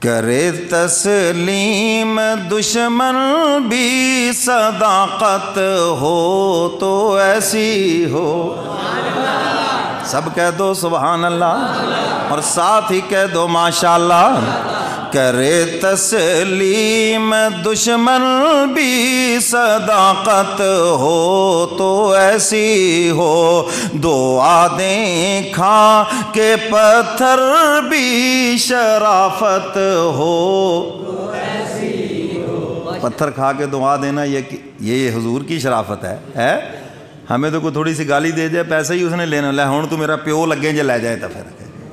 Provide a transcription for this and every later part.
کرے تسلیم دشمن بھی صداقت ہو تو ایسی ہو. سب کہہ دو سبحان اللہ اور ساتھ ہی کہہ دو ماشاءاللہ. کرے تسلیم دشمن بھی صداقت ہو تو ایسی ہو. دعا دیں کھا کے پتھر بھی شرافت ہو. پتھر کھا کے دعا دینا یہ حضور کی شرافت ہے. ہمیں تو کوئی تھوڑی سی گالی دے جائے پیسے ہی اس نے لینا لے ہوں تو میرا پیو لگے جے لے جائے تو پھر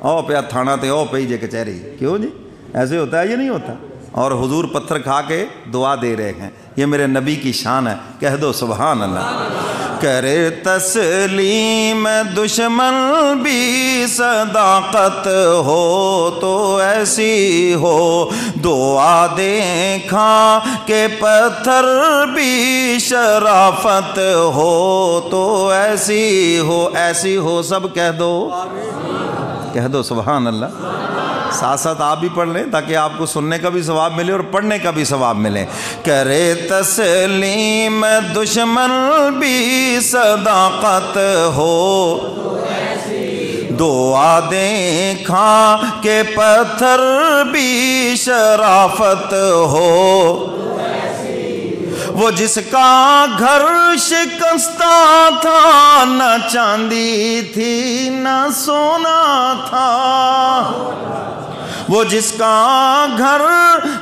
او پیا تھانہ تے او پئی جے کچہری. کیوں جی ایسے ہوتا ہے یہ نہیں ہوتا؟ اور حضور پتھر کھا کے دعا دے رہے ہیں. یہ میرے نبی کی شان ہے. کہہ دو سبحان اللہ. کرے تسلیم دشمن بھی صداقت ہو تو ایسی ہو. دعا دیں کھا کے پتھر بھی شرافت ہو تو ایسی ہو. ایسی ہو سب کہہ دو. کہہ دو سبحان اللہ. ساتھ ساتھ آپ بھی پڑھ لیں تاکہ آپ کو سننے کا بھی ثواب ملے اور پڑھنے کا بھی ثواب ملے. کرے تسلیم دشمن بھی صداقت ہو. دعا دیں کھا کے پتھر بھی شرافت ہو. وہ جس کا گھر شکستہ تھا نہ چاندی تھی نہ سونا تھا. وہ جس کا گھر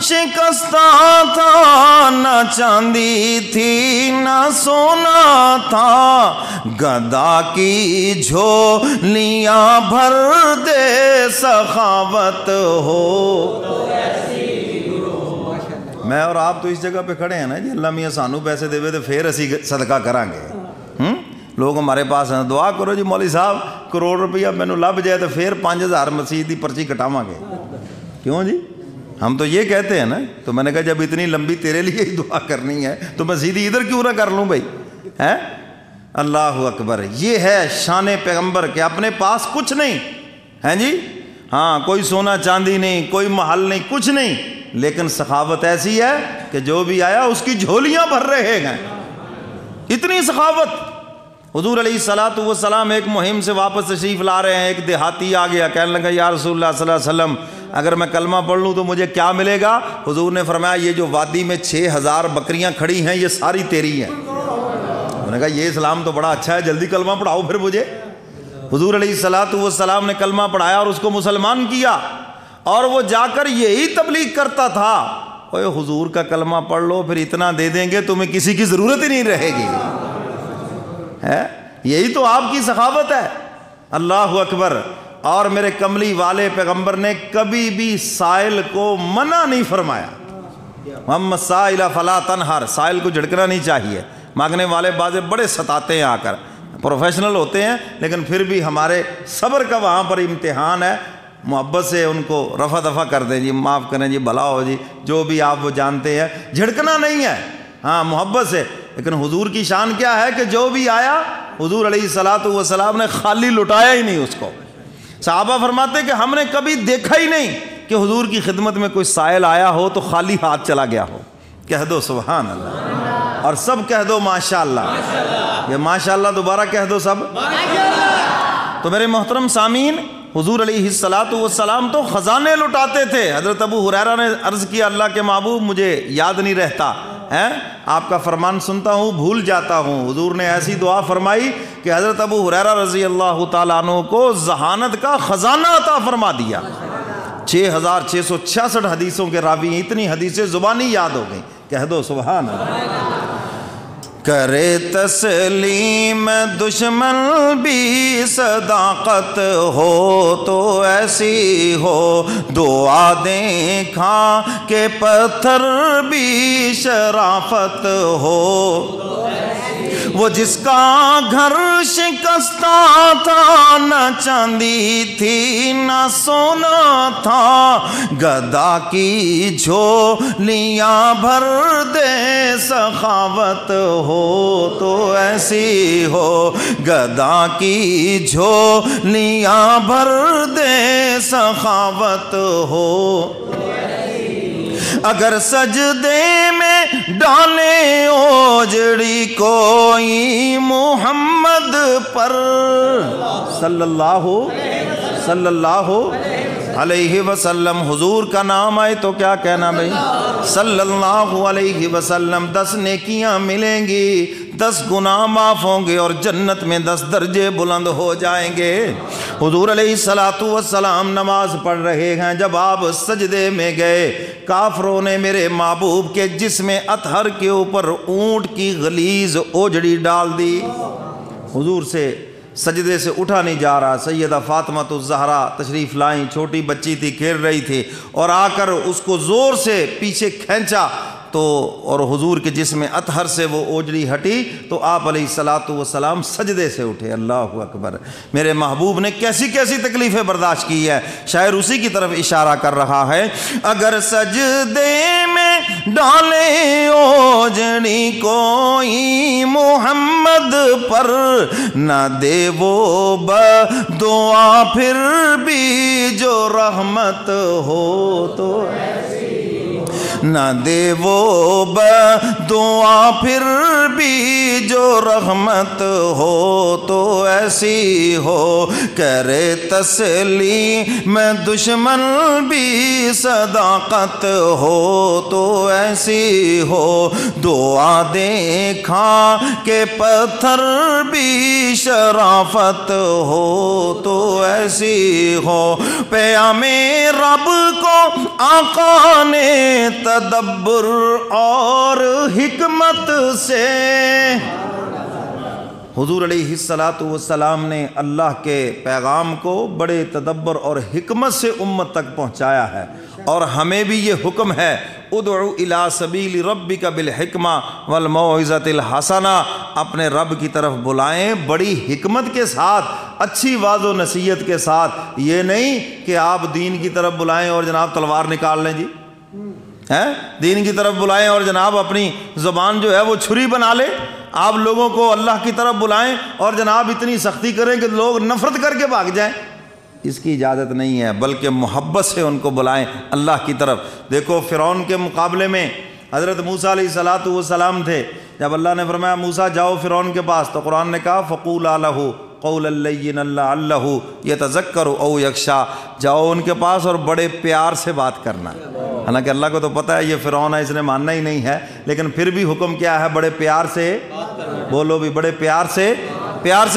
شکستہ تھا نہ چاندی تھی نہ سونا تھا. گدا کی جھولیاں بھر دے سخاوت ہو. میں اور آپ تو اس جگہ پہ کھڑے ہیں نا جی اللہ میاں سانو پیسے دے تو پھر اسی صدقہ کریں گے. لوگ ہمارے پاس ہیں دعا کرو جی مولوی صاحب کروڑ روپیہ مینوں لب جائے تو پھر 5000 مسجد دی پرچی کٹاواں گے. کیوں جی ہم تو یہ کہتے ہیں نا. تو میں نے کہا جب اتنی لمبی تیرے لیے ہی دعا کرنی ہے تو میں سیدھی ادھر کیوں نہ کر لوں بھائی. ہے اللہ اکبر. یہ ہے شان پیغمبر کہ اپنے پاس کچھ نہیں ہے جی. ہاں کوئی سونا چاندی نہیں کوئی محل نہیں کچھ نہیں لیکن سخاوت ایسی ہے کہ جو بھی آیا اس کی جھولیاں بھر رہے ہیں. اتنی سخاوت. حضور علیہ الصلوۃ والسلام ایک مہم سے واپس تشریف لا رہے ہیں. ایک دیہاتی آ گیا کہنے لگا یا رسول اللہ صلی اللہ علیہ وسلم اگر میں کلمہ پڑھ لوں تو مجھے کیا ملے گا؟ حضور نے فرمایا یہ جو وادی میں 6000 بکریاں کھڑی ہیں یہ ساری تیری ہیں. میں نے کہا یہ اسلام تو بڑا اچھا ہے جلدی کلمہ پڑھاؤ پھر مجھے. حضور علیہ الصلوۃ والسلام نے کلمہ پڑھایا اور اس کو مسلمان کیا اور وہ جا کر یہی تبلیغ کرتا تھا اوے حضور کا کلمہ پڑھ لو پھر اتنا دے دیں گے تمہیں کسی کی ضرورت ہی نہیں رہے گی. ہے یہی تو آپ کی سخاوت ہے. اللہ اکبر. اور میرے کملی والے پیغمبر نے کبھی بھی سائل کو منع نہیں فرمایا. محمد سائل فلا تنہر. سائل کو جھڑکنا نہیں چاہیے. مانگنے والے بازے بڑے ستاتے ہیں آ کر پروفیشنل ہوتے ہیں لیکن پھر بھی ہمارے صبر کا وہاں پر امتحان ہے. محبت سے ان کو رفع دفع کر دیں جی معاف کریں جی بھلا ہو جی جو بھی آپ وہ جانتے ہیں. جھڑکنا نہیں ہے ہاں محبت سے. لیکن حضور کی شان کیا ہے کہ جو بھی آیا حضور علیہ الصلوۃ والسلام نے خالی لٹایا ہی نہیں اس کو. صحابہ فرماتے کہ ہم نے کبھی دیکھا ہی نہیں کہ حضور کی خدمت میں کوئی سائل آیا ہو تو خالی ہاتھ چلا گیا ہو. کہہ دو سبحان اللہ اور سب کہہ دو ماشاءاللہ. یہ ماشاءاللہ دوبارہ کہہ دو سب. تو میرے محترم سامعین حضور علیہ الصلوۃ والسلام تو خزانے لٹاتے تھے. حضرت ابو ہریرہ نے عرض کیا اللہ کے محبوب مجھے یاد نہیں رہتا ہے آپ کا فرمان سنتا ہوں بھول جاتا ہوں. حضور نے ایسی دعا فرمائی کہ حضرت ابو ہریرہ رضی اللہ تعالیٰ عنہ کو ذہانت کا خزانہ عطا فرما دیا. 6666 حدیثوں کے راوی ہیں. اتنی حدیثیں زبانی یاد ہو گئیں. کہہ دو سبحان اللہ. کرے تسلیم دشمن بھی صداقت ہو تو ایسی ہو. دعا دیں کھا کے پتھر بھی شرافت ہو. وہ جس کا گھر شکستہ تھا نہ چاندی تھی نہ سونا تھا. گدا کی جھولیاں بھر دے سخاوت ہو تو ایسی ہو. گدا کی جھولیاں بھر دے سخاوت ہو. اگر سجدے میں ڈالے اوجڑی کوئی محمد پر صلی اللہ علیہ وسلم. حضور کا نام آئے تو کیا کہنا بھائی؟ صلی اللہ علیہ وسلم. 10 نیکیاں ملیں گی، 10 گناہ معاف ہوں گے اور جنت میں 10 درجے بلند ہو جائیں گے. حضور علیہ السلام نماز پڑھ رہے ہیں، جب آپ سجدے میں گئے کافروں نے میرے محبوب کے جسم اطہر کے اوپر اونٹ کی غلیظ اوجڑی ڈال دی. حضور سے سجدے سے اٹھا نہیں جا رہا. سیدہ فاطمہ الزہرا تشریف لائیں، چھوٹی بچی تھی، کھیل رہی تھی، اور آ کر اس کو زور سے پیچھے کھینچا تو اور حضور کے جسم اطہر سے وہ اوجڑی ہٹی تو آپ علیہ السلام سجدے سے اٹھے. اللہ اکبر. میرے محبوب نے کیسی کیسی تکلیفیں برداشت کی ہے. شاعر اسی کی طرف اشارہ کر رہا ہے. اگر سجدے میں ڈالے اوجڑی کوئی محمد پر، نہ دے وہ بدعا پھر بھی جو رحمت ہو تو نہ دے وہ بدعا پھر بھی جو رحمت ہو تو ایسی ہو. کرے تسلیم دشمن بھی صداقت ہو تو ایسی ہو. دعا دے کھا کے پتھر بھی شرافت ہو تو ایسی ہو. پیام رب کو آقا نے تدبر اور حکمت سے، حضور علیہ السلام نے اللہ کے پیغام کو بڑے تدبر اور حکمت سے امت تک پہنچایا ہے. اور ہمیں بھی یہ حکم ہے، ادعو الی سبیل ربک بالحکمہ والموعظۃ الحسنہ. اپنے رب کی طرف بلائیں بڑی حکمت کے ساتھ، اچھی واضح و نصیحت کے ساتھ. یہ نہیں کہ آپ دین کی طرف بلائیں اور جناب تلوار نکال لیں. جی دین کی طرف بلائیں اور جناب اپنی زبان جو ہے وہ چھری بنا لے. آپ لوگوں کو اللہ کی طرف بلائیں اور جناب اتنی سختی کریں کہ لوگ نفرت کر کے بھاگ جائیں. اس کی اجازت نہیں ہے، بلکہ محبت سے ان کو بلائیں اللہ کی طرف. دیکھو فرعون کے مقابلے میں حضرت موسیٰ علیہ السلام تھے. جب اللہ نے فرمایا موسیٰ جاؤ فرعون کے پاس، تو قرآن نے کہا فقولا لہ قولا لینا لعلہ یتذکر او یخشی. جاؤ ان کے پاس اور بڑے پیار سے بات کرنا. حالانکہ اللہ کو تو پتہ ہے یہ فرعون ہے، اس نے ماننا ہی نہیں ہے، لیکن پھر بھی حکم کیا ہے؟ بڑے پیار سے بولو بھی، بڑے پیار سے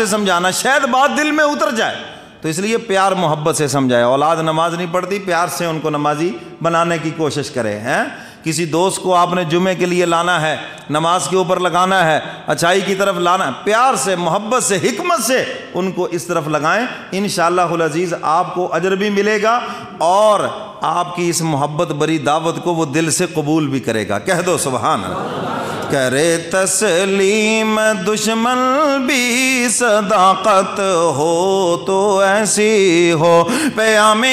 سمجھانا. شاید بات دل میں اتر جائے تو اس لیے پیار محبت سے سمجھائے. اولاد نماز نہیں پڑھتی، پیار سے ان کو نمازی بنانے کی کوشش کرے. کسی دوست کو آپ نے جمعے کے لیے لانا ہے، نماز کے اوپر لگانا ہے، اچھائی کی طرف لانا ہے، پیار سے محبت سے حکمت سے ان کو اس طرف لگائیں. انشاءاللہ العزیز آپ کو اجر بھی ملے گا اور آپ کی اس محبت بری دعوت کو وہ دل سے قبول بھی کرے گا. کہہ دو سبحان اللہ. کرے تسلیم دشمن بھی صداقت ہو تو ایسی ہو. پیام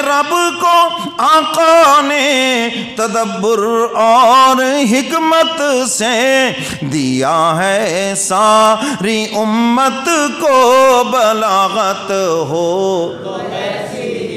رب کو آقا نے تدبر اور حکمت سے دیا ہے، ساری امت کو بلاغت ہو.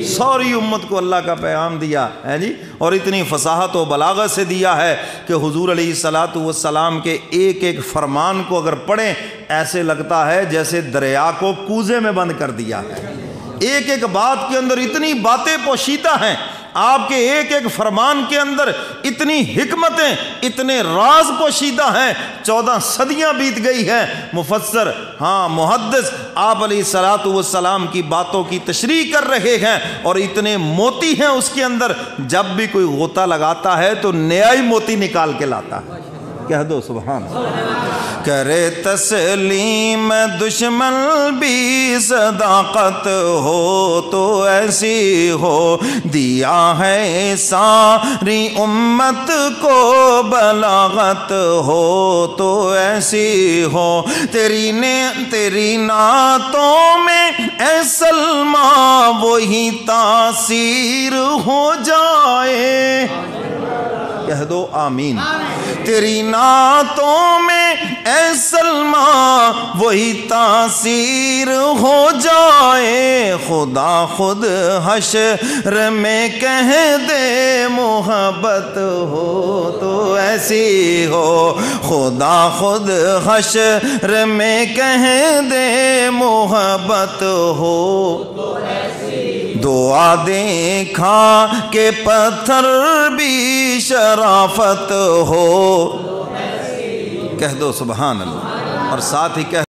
ساری امت کو اللہ کا پیغام دیا ہے جی، اور اتنی فصاحت و بلاغت سے دیا ہے کہ حضور علیہ السلام کے ایک ایک فرمان کو اگر پڑھیں ایسے لگتا ہے جیسے دریا کو کوزے میں بند کر دیا ہے. ایک ایک بات کے اندر اتنی باتیں پوشیدہ ہیں، آپ کے ایک ایک فرمان کے اندر اتنی حکمتیں، اتنے راز پوشیدہ ہیں. 14 صدیاں بیت گئی ہیں، مفسر محدث آپ علیہ السلام کی باتوں کی تشریح کر رہے ہیں اور اتنے موتی ہیں اس کے اندر. جب بھی کوئی غوطہ لگاتا ہے تو نیا ہی موتی نکال کے لاتا ہے. کہہ دو سبحان اللہ. کرے تسلیم دشمن بھی صداقت ہو تو ایسی ہو. دیا ہے ساری امت کو بلاغت ہو تو ایسی ہو. تیری نعتوں میں اے سلمہ وہی تاثیر ہو جائے. کہہ دو آمین. تیری نعتوں میں اے سلمہ وہی تاثیر ہو جائے. خدا خود حشر میں کہہ دے محمد محبت ہو تو ایسی ہو، خدا خود حشر میں کہہ دے محبت ہو تو ایسی، دعا دیں کھا کے پتھر بھی شرافت ہو، کہہ دو سبحان اللہ، اور ساتھ ہی کہہ